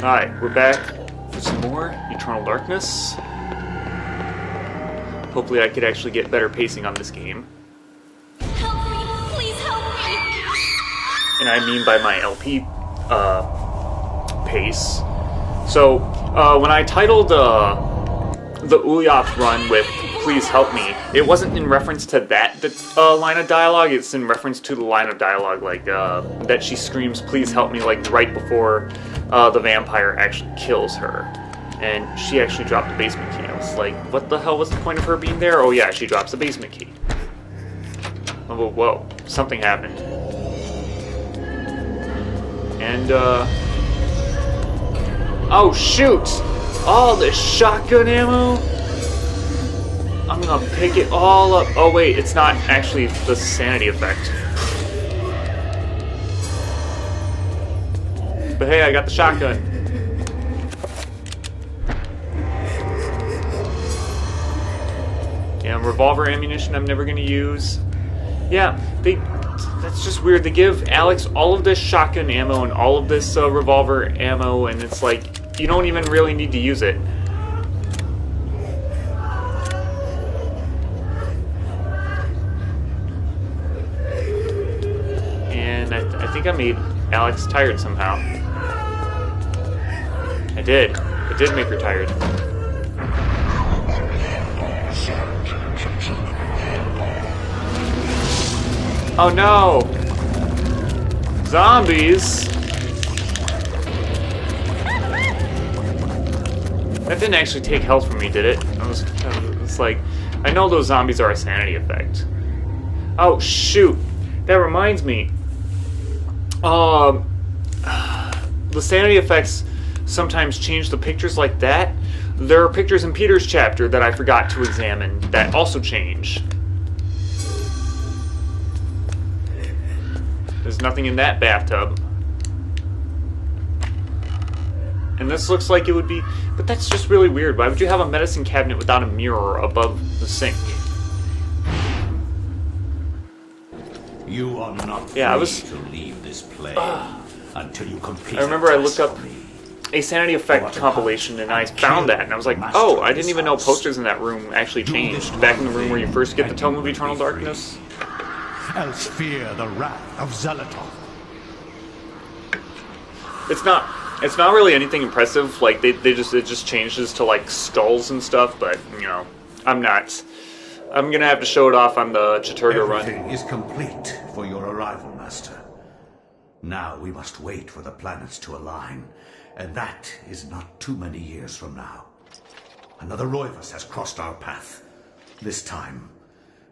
Alright, we're back for some more Eternal Darkness. Hopefully I could actually get better pacing on this game. Help me! Please help me! And I mean by my LP pace. So, when I titled the Xel'Otath run with "Please help me," it wasn't in reference to that line of dialogue. It's in reference to the line of dialogue, like that she screams "Please help me!" like right before the vampire actually kills her, and she actually dropped the basement key. I was like, what the hell was the point of her being there? Oh yeah, she drops the basement key. Oh, whoa, something happened, and oh shoot! All this shotgun ammo! I'm gonna pick it all up. Oh wait, it's not actually the sanity effect. But hey, I got the shotgun. Yeah, revolver ammunition I'm never gonna use. Yeah, that's just weird. They give Alex all of this shotgun ammo and all of this revolver ammo, and it's like, you don't even really need to use it. And I think I made Alex tired somehow. I did. It did make her tired. Oh no! Zombies! That didn't actually take health from me, did it? It's like, I know those zombies are a sanity effect. Oh shoot! That reminds me. The sanity effects sometimes change the pictures like that. There are pictures in Peter's chapter that I forgot to examine that also change. There's nothing in that bathtub. And this looks like it would be... But that's just really weird. Why would you have a medicine cabinet without a mirror above the sink? You are not free to leave this plane until you complete. I remember I looked up a sanity effect compilation and I found that, and I was like, oh, I didn't even know posters in that room actually changed. Back in the room where you first get the Tome of Eternal Darkness. Else fear the wrath of Xel'Otath. It's not really anything impressive. Like it just changes to like skulls and stuff, but you know, I'm gonna have to show it off on the Treachery run. Everything is complete for your arrival, Master. Now we must wait for the planets to align, and that is not too many years from now. Another Roivus has crossed our path. This time,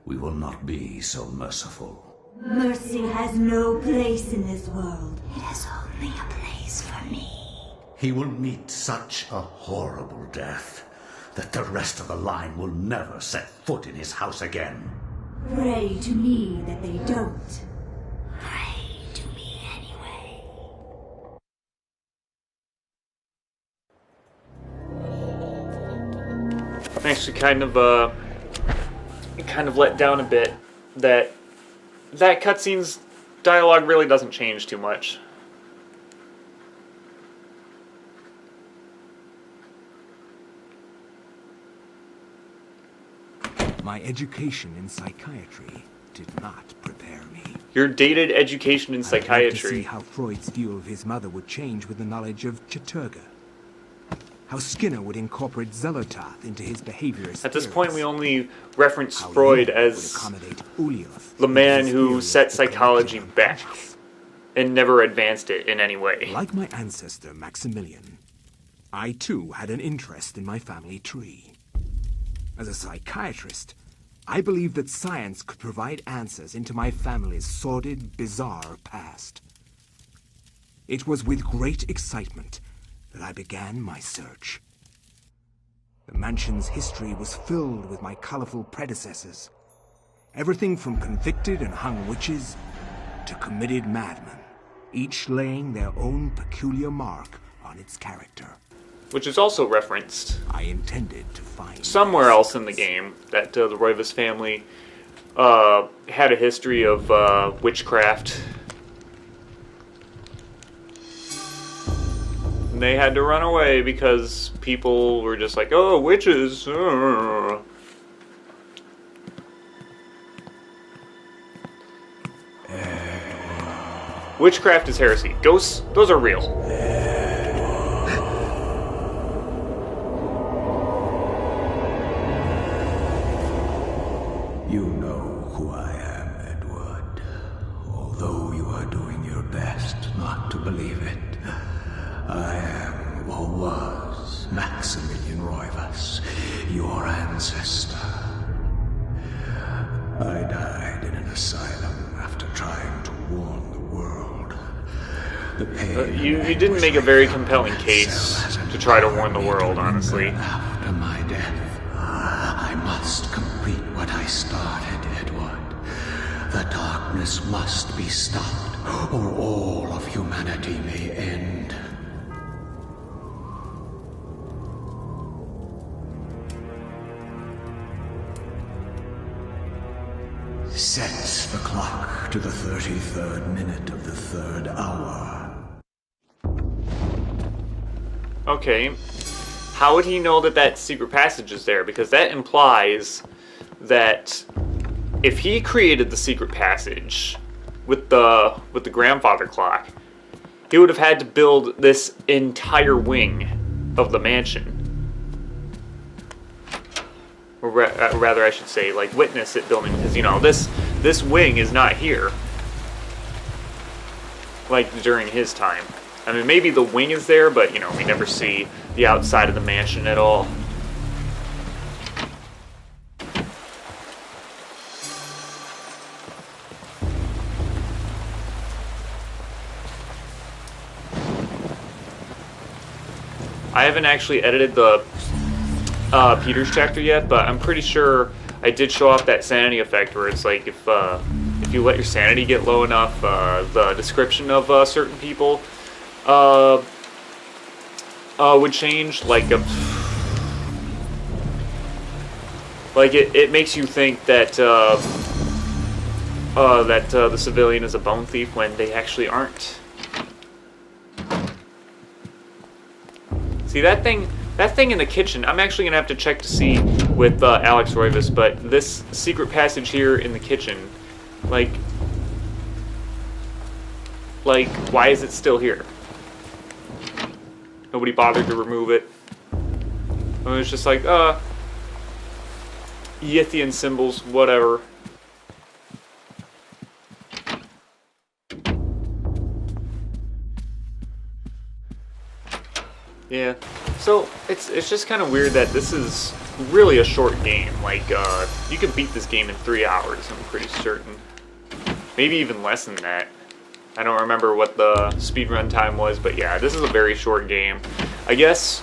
we will not be so merciful. Mercy has no place in this world. It has only a place for me. He will meet such a horrible death that the rest of the line will never set foot in his house again. Pray to me that they don't. Pray to me anyway. I'm actually kind of let down a bit that cutscene's dialogue really doesn't change too much. My education in psychiatry did not prepare me. Your dated education in I wanted to psychiatry. see how Freud's view of his mother would change with the knowledge of Treachery. How Skinner would incorporate Xel'Otath into his behaviorist At this theories. point, we only reference How Freud Jung as would accommodate Ulioth the man into his who theory set of the psychology collective back unconscious. and never advanced it in any way. Like my ancestor Maximilian, I too had an interest in my family tree. As a psychiatrist, I believed that science could provide answers into my family's sordid, bizarre past. It was with great excitement that I began my search. The mansion's history was filled with my colorful predecessors. Everything from convicted and hung witches to committed madmen, each laying their own peculiar mark on its character. Which is also referenced I intended to find somewhere else in the game, that the Roivus family had a history of witchcraft. And they had to run away because people were just like, oh, witches. Witchcraft is heresy. Ghosts, those are real. You know who I am, Edward. Although you are doing your best not to believe it, I am, or was, Maximilian Roivas, your ancestor. I died in an asylum after trying to warn the world. The pain You didn't make a very compelling case to try to warn the world, honestly. After my death, I must complete what I started, Edward. The darkness must be stopped, or all of humanity may end. Sets the clock to the 33rd minute of the 3rd hour. Okay. How would he know that that secret passage is there? Because that implies that if he created the secret passage with the grandfather clock, he would have had to build this entire wing of the mansion. Or rather, I should say, like, witness it building, because, you know, this wing is not here, like, during his time. I mean, maybe the wing is there, but, you know, we never see the outside of the mansion at all. I haven't actually edited the Peter's chapter yet, but I'm pretty sure I did show off that sanity effect where it's like if you let your sanity get low enough, the description of certain people would change. Like it makes you think that the civilian is a bone thief when they actually aren't. See that thing in the kitchen, I'm actually going to have to check to see with Alex Roivas, but this secret passage here in the kitchen, like, why is it still here? Nobody bothered to remove it. It was just like, Yithian symbols, whatever. Yeah, so it's just kind of weird that this is really a short game. Like, you can beat this game in 3 hours, I'm pretty certain. Maybe even less than that. I don't remember what the speedrun time was, but yeah, this is a very short game. I guess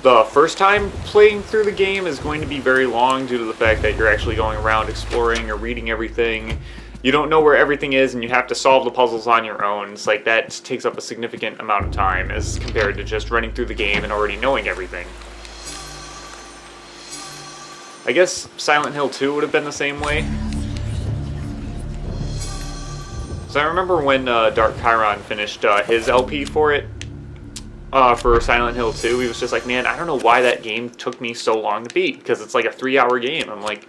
the first time playing through the game is going to be very long due to the fact that you're actually going around exploring or reading everything. You don't know where everything is, and you have to solve the puzzles on your own. It's like that takes up a significant amount of time as compared to just running through the game and already knowing everything. I guess Silent Hill 2 would have been the same way. So I remember when Dark Chiron finished his LP for it, for Silent Hill 2, he was just like, man, I don't know why that game took me so long to beat, because it's like a 3-hour game. I'm like,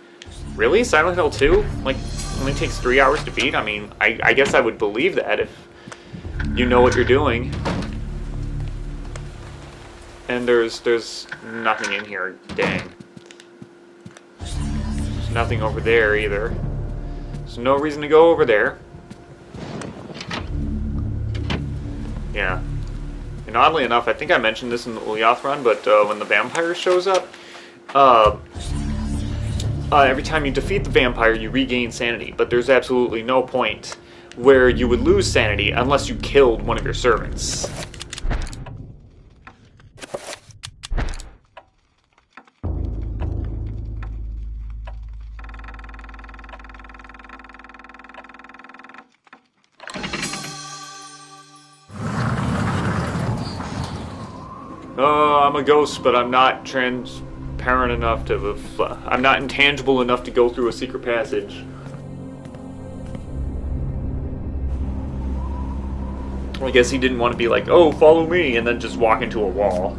really? Silent Hill 2? Like, only takes 3 hours to beat? I mean, I guess I would believe that if you know what you're doing. And there's nothing in here. Dang. There's nothing over there either. There's no reason to go over there. Yeah. And oddly enough, I think I mentioned this in the Xel'Otath run, but when the vampire shows up, every time you defeat the vampire, you regain sanity, but there's absolutely no point where you would lose sanity unless you killed one of your servants. I'm a ghost, but I'm not transparent enough to... I'm not intangible enough to go through a secret passage. I guess he didn't want to be like, oh, follow me, and then just walk into a wall.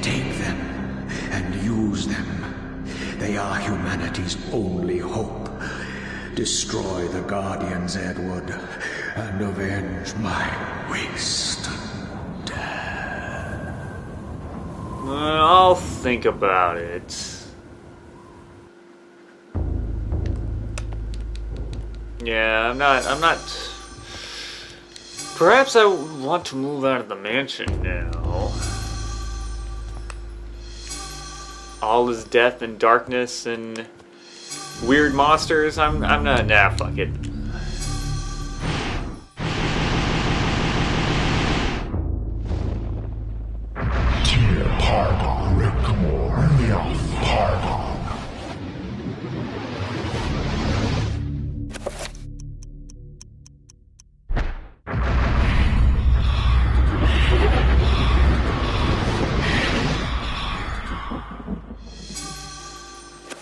Take them and use them. They are humanity's only hope. Destroy the Guardians, Edward, and avenge my waste and death. I'll think about it. Yeah, I'm not... Perhaps I want to move out of the mansion now. All is death and darkness and weird monsters. I'm not... Nah, fuck it.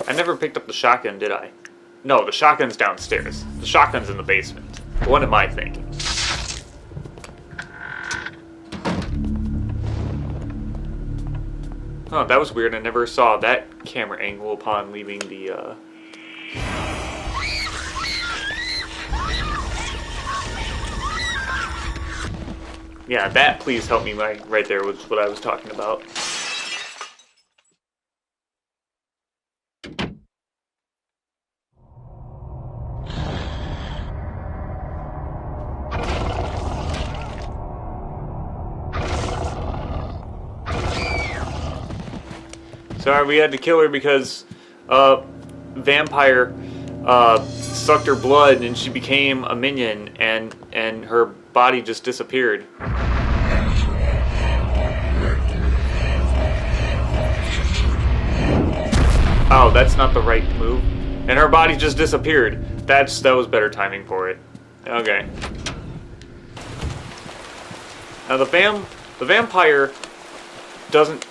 I never picked up the shotgun, did I? No, the shotgun's downstairs. The shotgun's in the basement. What am I thinking? Oh, that was weird. I never saw that camera angle upon leaving the, Yeah, that please help me right there was what I was talking about. Sorry, we had to kill her because vampire sucked her blood and she became a minion and her body just disappeared. Oh, that's not the right move. And her body just disappeared. That was better timing for it. Okay. Now the vampire doesn't.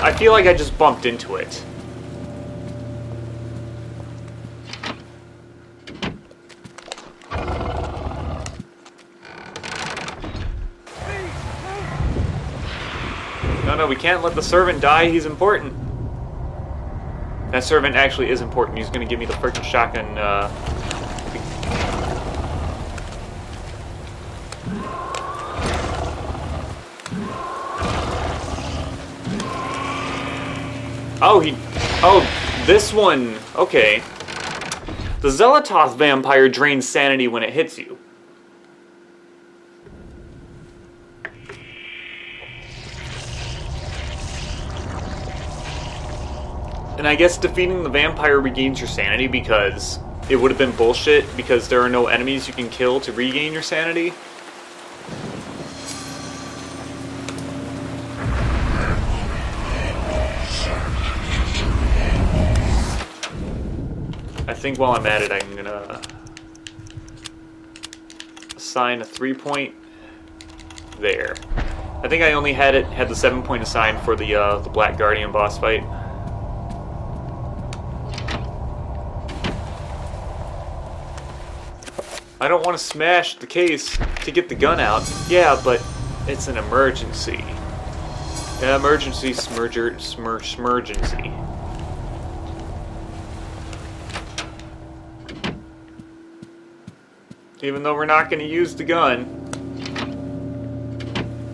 I feel like I just bumped into it. No, we can't let the servant die. He's important. That servant actually is important. He's gonna give me the freaking shotgun, Oh, this one. Okay. The Xel'Otath vampire drains sanity when it hits you. And I guess defeating the vampire regains your sanity because it would have been bullshit because there are no enemies you can kill to regain your sanity. I think while I'm at it, I'm gonna assign a 3-point there. I think I only had the 7-point assigned for the Black Guardian boss fight. I don't want to smash the case to get the gun out. Yeah, but it's an emergency. Emergency smergency. Even though we're not going to use the gun,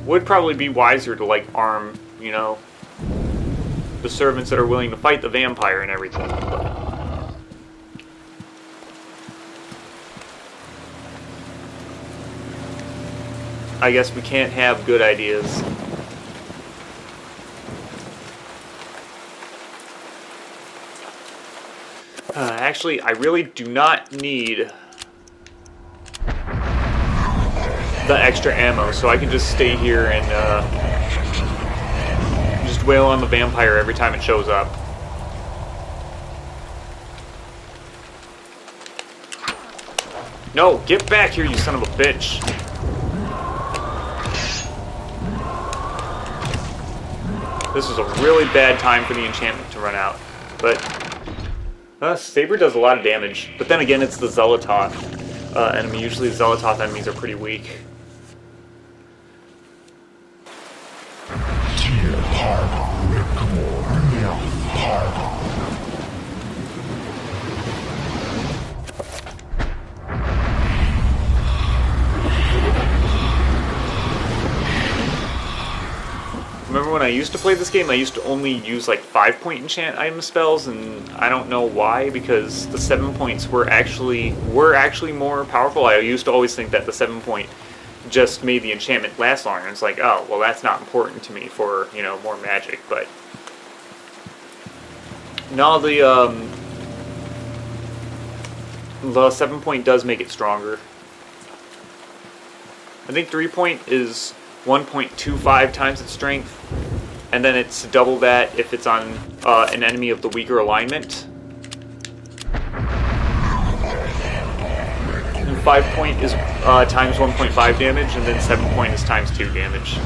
would probably be wiser to like arm, you know, the servants that are willing to fight the vampire and everything. But I guess we can't have good ideas. Actually, I really do not need the extra ammo, so I can just stay here and just wail on the vampire every time it shows up. No, get back here, you son of a bitch. This is a really bad time for the enchantment to run out. But Saber does a lot of damage. But then again, it's the Xel'Otath. enemy. Usually Xel'Otath enemies are pretty weak. Remember when I used to play this game, I used to only use like 5-point enchant item spells, and I don't know why, because the 7 points were actually more powerful. I used to always think that the 7-point just made the enchantment last longer, and it's like, oh, well, that's not important to me for, you know, more magic. But no, the 7-point does make it stronger. I think 3-point is 1.25 times its strength, and then it's double that if it's on an enemy of the weaker alignment. And 5-point is times 1.5 damage, and then 7-point is times 2 damage.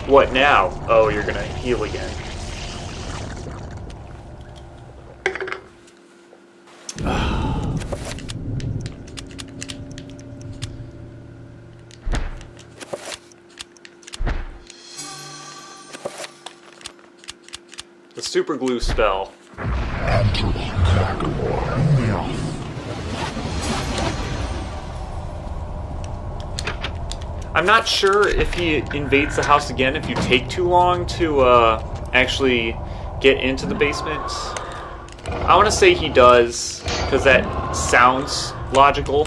What now? Oh, you're gonna heal again. The super glue spell. I'm not sure if he invades the house again if you take too long to actually get into the basement. I want to say he does, because that sounds logical.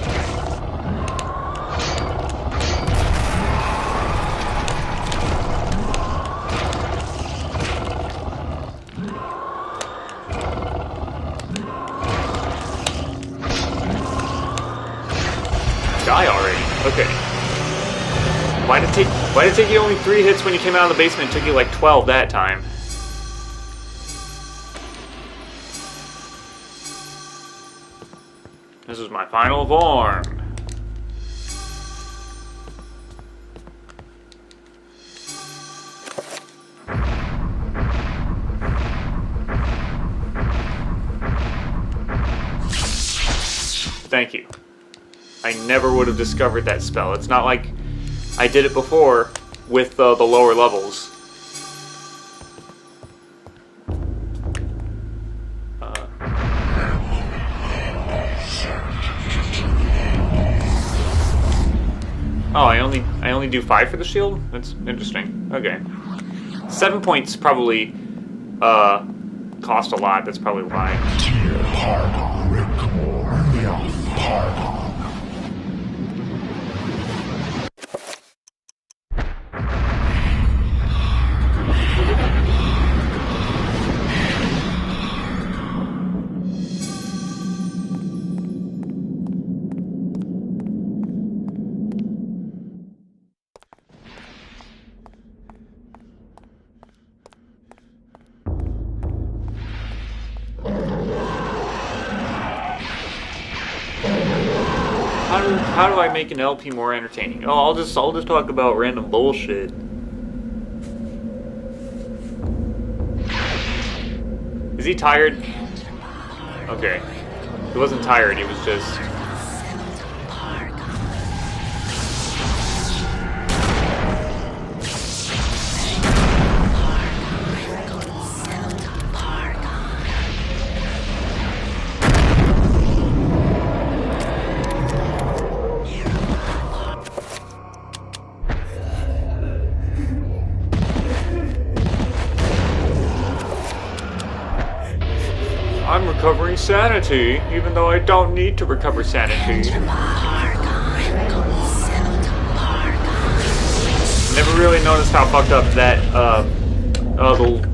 Die already. Okay. Why did it take you only 3 hits when you came out of the basement? It took you like 12 that time. This is my final form. Thank you. I never would have discovered that spell. It's not like I did it before with the lower levels. Oh, I only do 5 for the shield? That's interesting. Okay. 7 points probably cost a lot. That's probably why. How do I make an LP more entertaining? Oh, I'll just talk about random bullshit. Is he tired? Okay. He wasn't tired, he was just... I'm recovering sanity, even though I don't need to recover sanity. Never really noticed how fucked up that the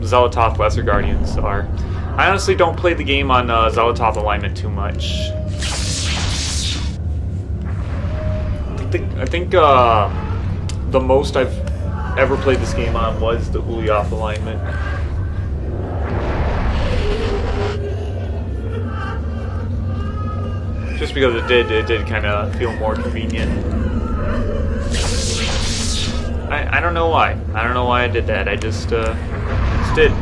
Xel'Otath Lesser Guardians are. I honestly don't play the game on Xel'Otath alignment too much. I think the most I've ever played this game on was the Xel'Otath alignment. Just because it did kind of feel more convenient. I don't know why. I don't know why I did that. I just did.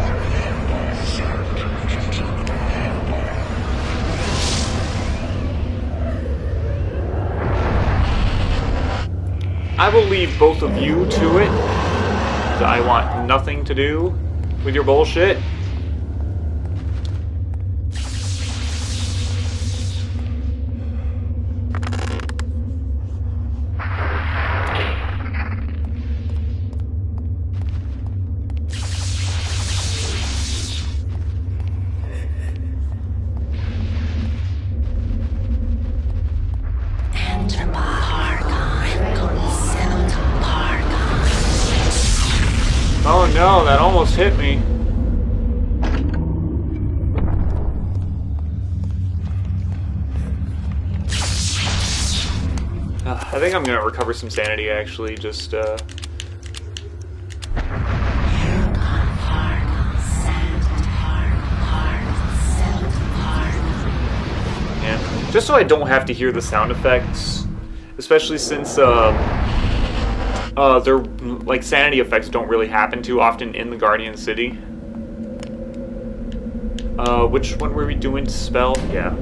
I will leave both of you to it. 'Cause I want nothing to do with your bullshit. Oh no, that almost hit me. I think I'm gonna recover some sanity actually, just yeah, just so I don't have to hear the sound effects, especially since their like sanity effects don't really happen too often in the Guardian City. Which one were we doing? Spell? Yeah.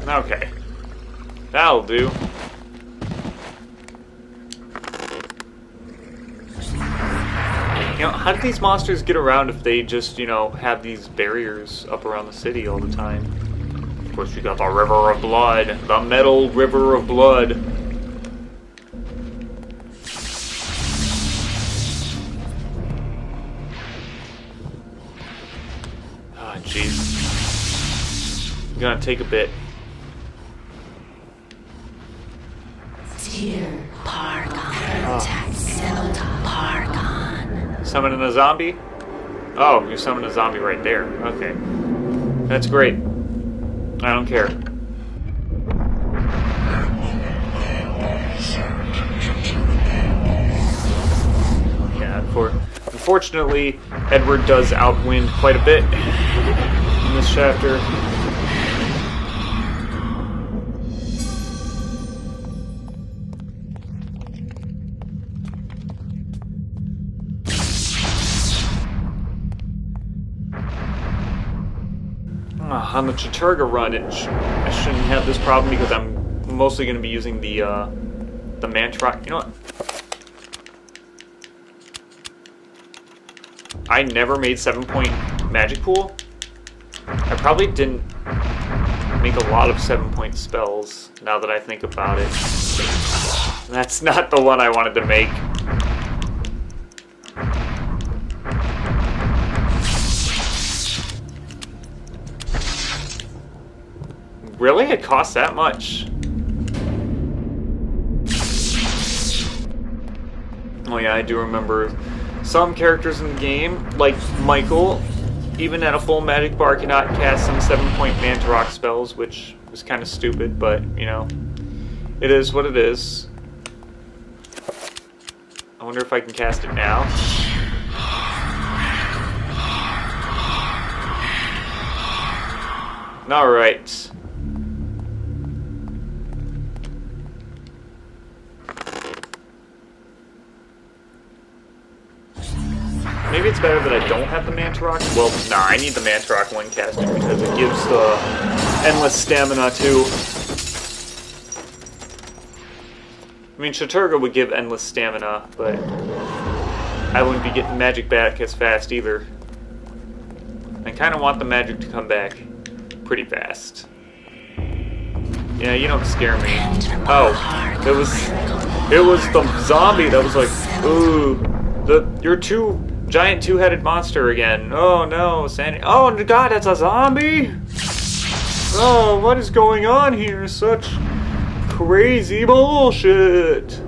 Okay. That'll do. You know, how do these monsters get around if they just, you know, have these barriers up around the city all the time? Of course, you got the River of Blood. The Metal River of Blood. Ah, jeez. Gonna take a bit. Summoning a zombie? Oh, you summoned a zombie right there. Okay. That's great. I don't care. Yeah, unfortunately, Edward does outwind quite a bit in this chapter. On the Treachery run, I shouldn't have this problem because I'm mostly going to be using the Mantrock. You know what? I never made 7-point magic pool. I probably didn't make a lot of 7-point spells, now that I think about it. That's not the one I wanted to make. Really? It costs that much? Oh yeah, I do remember some characters in the game, like Michael, even at a full magic bar cannot cast some 7-point Mantarok spells, which was kind of stupid, but, you know, it is what it is. I wonder if I can cast it now. Alright. Maybe it's better that I don't have the Mantarok. Well, nah, I need the Mantarok when casting because it gives the endless stamina too. I mean, Treachery would give endless stamina, but I wouldn't be getting magic back as fast either. I kind of want the magic to come back pretty fast. Yeah, you don't scare me. Oh, it was... It was the zombie that was like, ooh, you're giant two-headed monster again. Oh no, Sandy. Oh god, that's a zombie? Oh, what is going on here? Such crazy bullshit.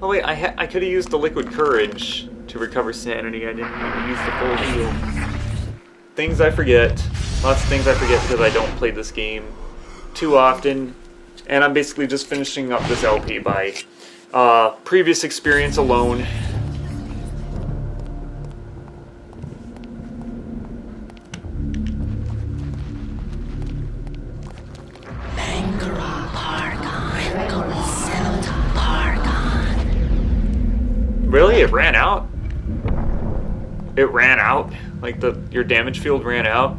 Oh wait, I could have used the liquid courage to recover sanity. I didn't need to use the full heal. Things I forget. Lots of things I forget because I don't play this game too often. And I'm basically just finishing up this LP by previous experience alone. Really? It ran out? It ran out? Like your damage field ran out?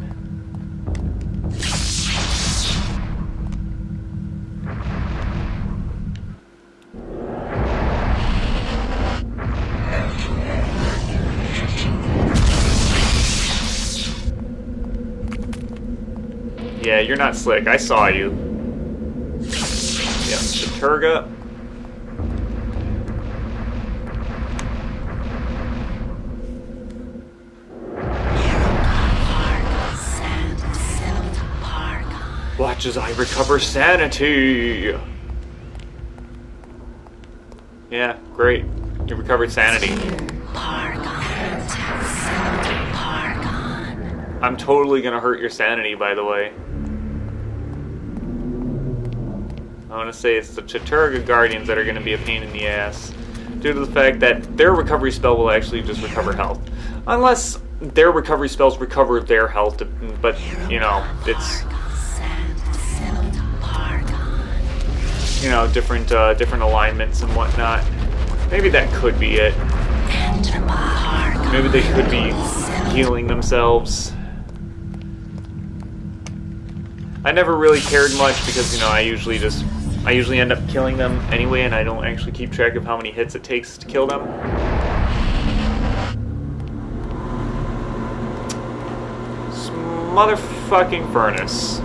Yeah, you're not slick. I saw you. Yeah, Shaturga. Watch as I recover sanity. Yeah, great. You recovered sanity. I'm totally gonna hurt your sanity, by the way. I want to say it's the Chaturga Guardians that are going to be a pain in the ass, due to the fact that their recovery spell will actually just recover health. Unless their recovery spells recover their health, but, you know, it's... you know, different alignments and whatnot. Maybe that could be it. Maybe they could be healing themselves. I never really cared much because, you know, I usually end up killing them anyway, and I don't actually keep track of how many hits it takes to kill them. This motherfucking furnace.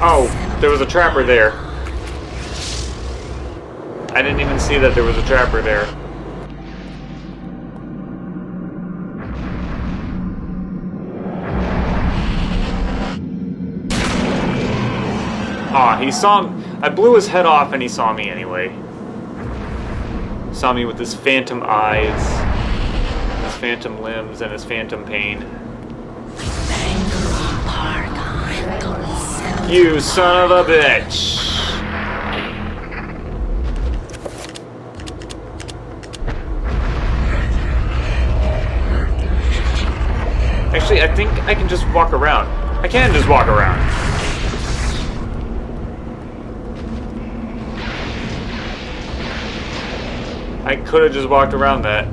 Oh, there was a trapper there. I didn't even see that there was a trapper there. Aw, he saw me. I blew his head off and he saw me anyway. Saw me with his phantom eyes, his phantom limbs, and his phantom pain. You son of a bitch! Actually, I think I can just walk around. I can just walk around. I could have just walked around that.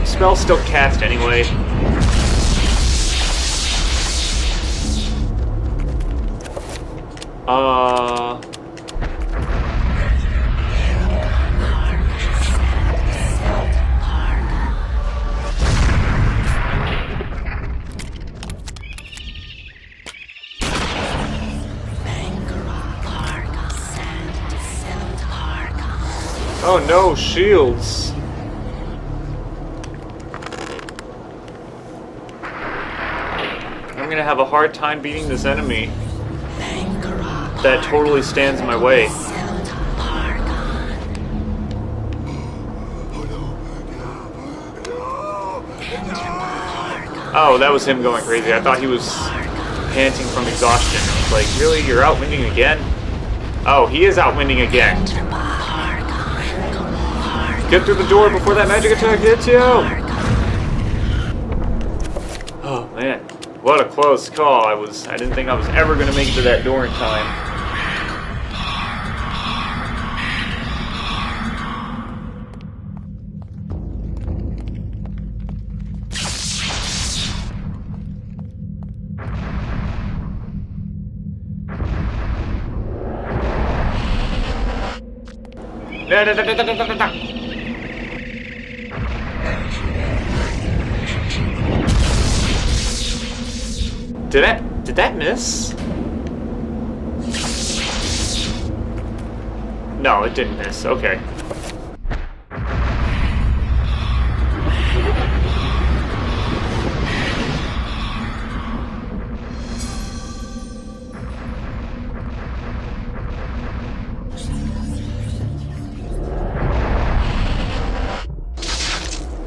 Spell's still cast anyway. Oh no, shields. I'm gonna have a hard time beating this enemy that totally stands in my way. Oh, that was him going crazy. I thought he was panting from exhaustion. I was like, really? You're outwinding again? Oh, he is outwinding again. Get through the door before that magic attack hits you! Oh, man. What a close call. I didn't think I was ever going to make it to that door in time. Did that miss? No, it didn't miss. Okay.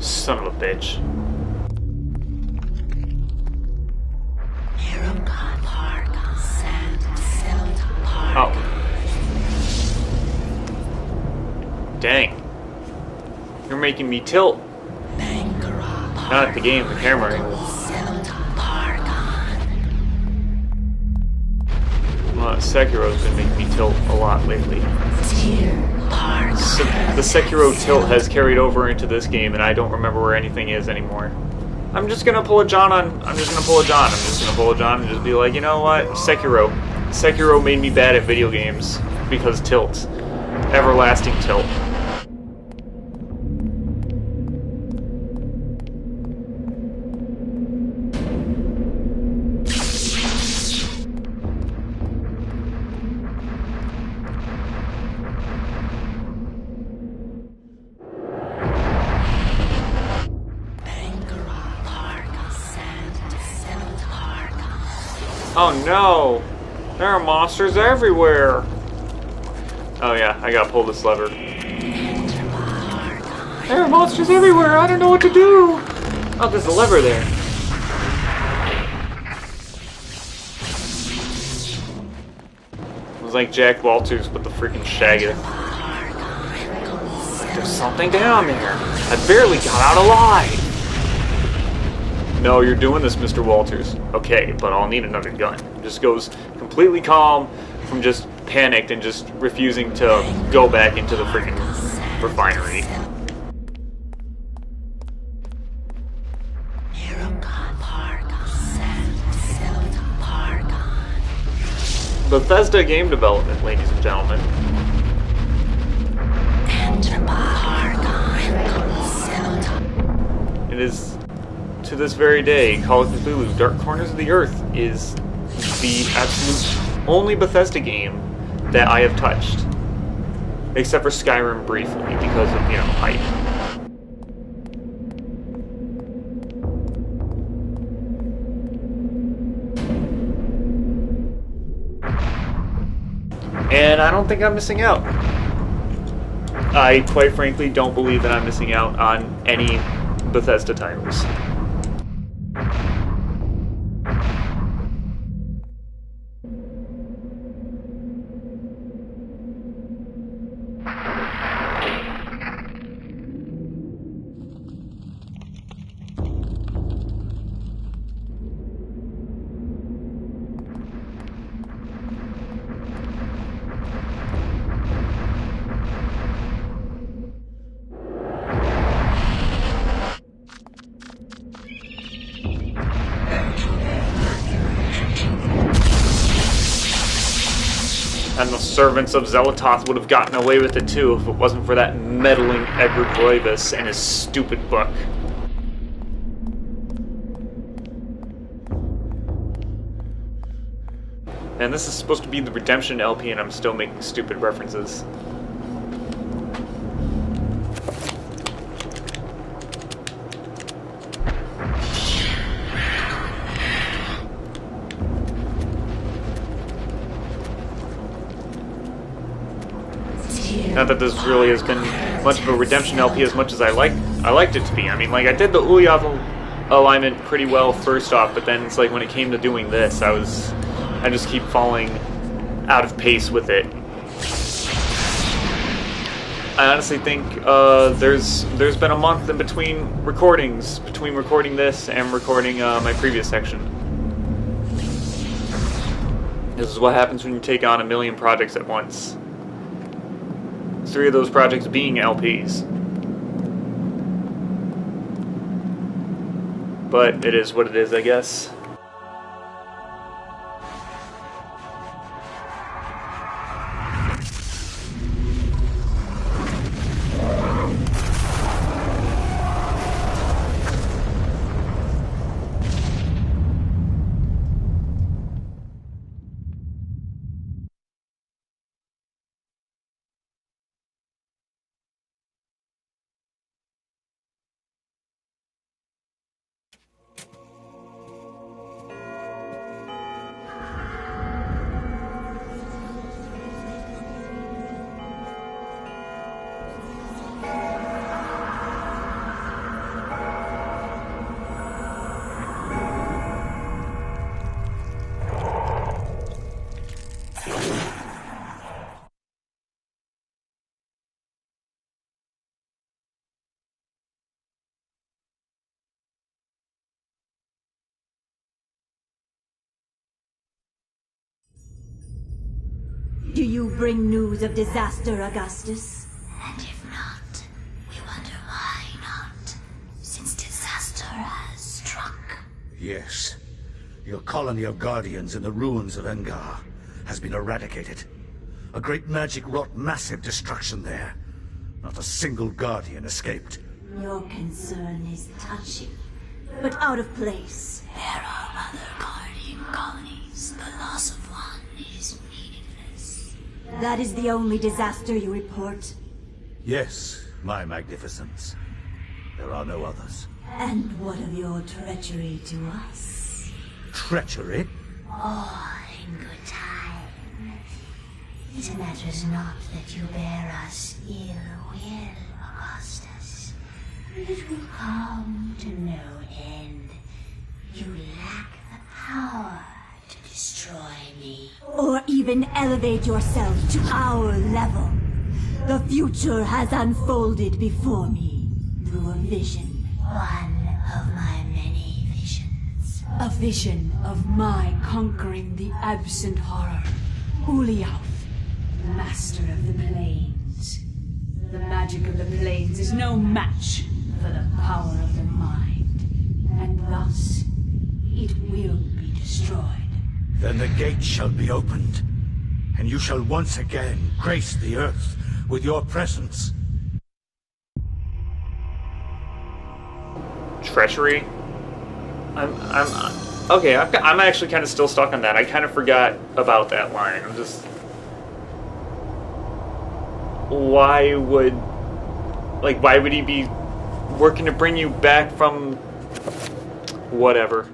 Son of a bitch. Oh. Dang. You're making me tilt. Not the game, the camera angle. Well, Sekiro's been making me tilt a lot lately. So the Sekiro tilt has carried over into this game, and I don't remember where anything is anymore. I'm just gonna pull a John and just be like, you know what? Sekiro made me bad at video games because tilt. Everlasting tilt. Oh no! There are monsters everywhere! Oh yeah, I gotta pull this lever. There are monsters everywhere! I don't know what to do! Oh, there's a lever there. It was like Jack Walters with the freaking Shaggoth. There's something down there! I barely got out alive! No, you're doing this, Mr. Walters. Okay, but I'll need another gun. Just goes completely calm from just panicked and just refusing to go back into the freaking refinery. Bethesda game development, ladies and gentlemen. It is, to this very day, Call of Cthulhu Dark Corners of the Earth is the absolute only Bethesda game that I have touched. Except for Skyrim briefly, because of, hype. And I don't think I'm missing out. I, quite frankly, don't believe that I'm missing out on any Bethesda titles. And the servants of Xel'Otath would have gotten away with it too if it wasn't for that meddling Edward Roivas and his stupid book. And this is supposed to be the Redemption LP and I'm still making stupid references. Not that this really has been much of a redemption LP as much as I liked it to be. I mean, like, I did the Uyav alignment pretty well first off, but then it's like when it came to doing this, I just keep falling out of pace with it. I honestly think there's been a month in between recording this and recording my previous section. This is what happens when you take on 1 million projects at once. 3 of those projects being LPs. But it is what it is, I guess. Do you bring news of disaster, Augustus? And if not, we wonder why not, since disaster has struck. Yes. Your colony of Guardians in the ruins of Engar has been eradicated. A great magic wrought massive destruction there. Not a single Guardian escaped. Your concern is touching, but out of place. There are other Guardian colonies. The loss of one is meaningless. That is the only disaster you report? Yes, my magnificence. There are no others. And what of your treachery to us? Treachery? All in good time. It matters not that you bear us ill will, Augustus. It will come to no end. You lack the power to destroy me. Or even elevate yourself to our level. The future has unfolded before me through a vision. One of my many visions. A vision of my conquering the absent horror. Xel'Otath, master of the plains. The magic of the plains is no match for the power of the mind. And thus, it will be destroyed. Then the gate shall be opened, and you shall once again grace the earth with your presence. Treachery? Okay, I'm actually kind of still stuck on that. I kind of forgot about that line. I'm just... Why would he be working to bring you back from... whatever.